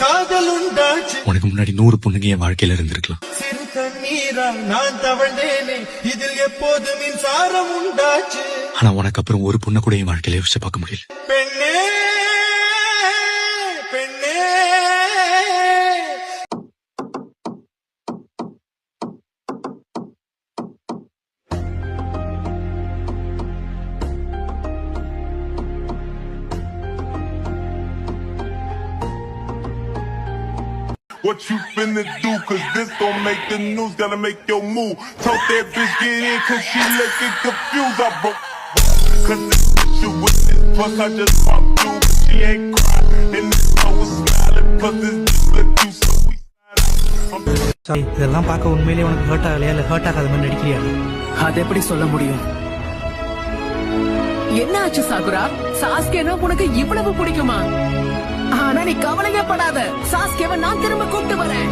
காதல் உண்டாச்சு. உனக்கு முன்னாடி 100 பொண்ணுங்க என் வாழ்க்கையில இருந்திருக்கலாம். சிறு தண்ணீரா நான் தவழ்ந்தேனே, இதில் எப்போது மின்சாரம் உண்டாச்சு. ஆனா உனக்கு அப்புறம் ஒரு பொண்ணை கூட என் வாழ்க்கையில யோசிச்சு பார்க்க முடியல. பெண்ணே பெண்ணே. What you finna do, cause this gon' make the news, gotta make your move. Told that bitch get in, cause she looking confused. I broke, cause you with this, plus I just popped you, but she ain't crying. And this I was smiling, plus this bitch look you so we sorry, இதெல்லாம் பார்க்க உண்மையிலேயே உனக்கு hurt ஆகலையா இல்ல hurt ஆகாத மாதிரி நடிக்கிறியா? அது எப்படி சொல்ல முடியும்? என்ன ஆச்சு சாகுரா? சாஸ்கேனா உனக்கு இவ்வளவு பிடிக்குமா? ஆனா நீ கவலையே படாத, சாஸ்கேவை நான் திரும்ப கூப்பிட்டு வரேன்.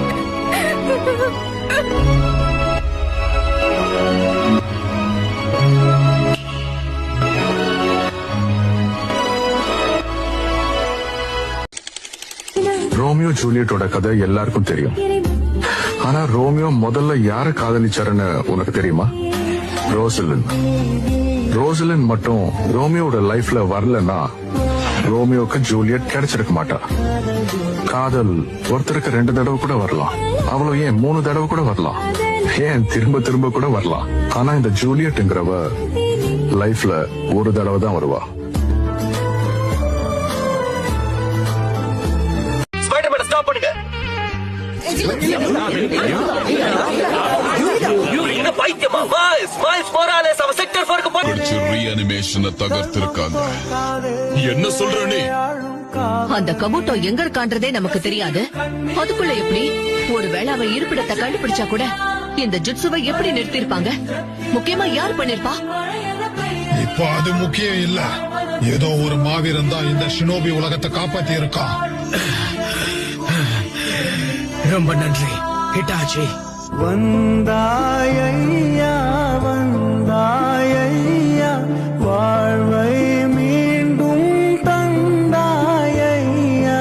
ரோமியோ ஜூலியட்டோட கதை எல்லாருக்கும் தெரியும். ஆனா ரோமியோ முதல்ல யார காதலிச்சாருன்னு உனக்கு தெரியுமா? ரோசலின். ரோசலின் மட்டும் ரோமியோட லைஃப்ல வரலன்னா ரோமியோக்கு ஜூலியட் கிடைச்சிருக்க மாட்டா. காதல் ஒருத்தருக்கு 2 தடவை கூட வரலாம், அவ்வளவு ஏன் 3 தடவை கூட வரலாம், ஏன் திரும்ப திரும்ப கூட வரலாம். ஆனா இந்த ஜூலியட்ங்கிறவ லைஃப்ல ஒரு தடவை தான் வருவா. என்ன சொல்ற நீ? அந்த கபூட்டோ எங்க இருக்கான்றதே நமக்கு தெரியாது. அதுக்குள்ள எப்படி ஒருவேளை அவ இருப்பிடத்தை கண்டுபிடிச்சா கூட இந்த ஜுட்சுவை எப்படி நிறுத்திருப்பாங்க? முக்கியமா யார் பண்ணிருப்பா? இப்ப அது முக்கியம் இல்ல. ஏதோ ஒரு மாவீரன் தான் இந்த ஷினோபி உலகத்தை காப்பாத்தி இருக்கான். ரொம்ப நன்றி ஹிட்டாச்சி. வந்தாயையா வந்தாயையா, வாழ்வை மீண்டும் தந்தாயையா.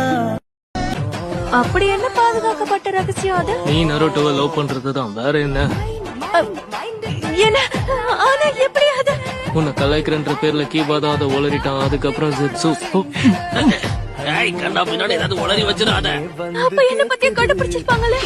அப்படி என்ன பாதுகாக்கப்பட்ட ரகசியம் அது? நீ நருட்டோவை லவ் பண்றதுதான், வேற என்ன? என்ன? ஆனா எப்படி அது? உன்னை கலாய்க்கிறன்ற பேர்ல கீபாதான் அதை உளறிட்டான். அதுக்கப்புறம் ஜெட்சு கண்டா பின்னாடி ஏதாவது உளறி வச்சிடாத. அப்ப என்ன பத்தியும் கண்டுபிடிச்சிருப்பாங்களே.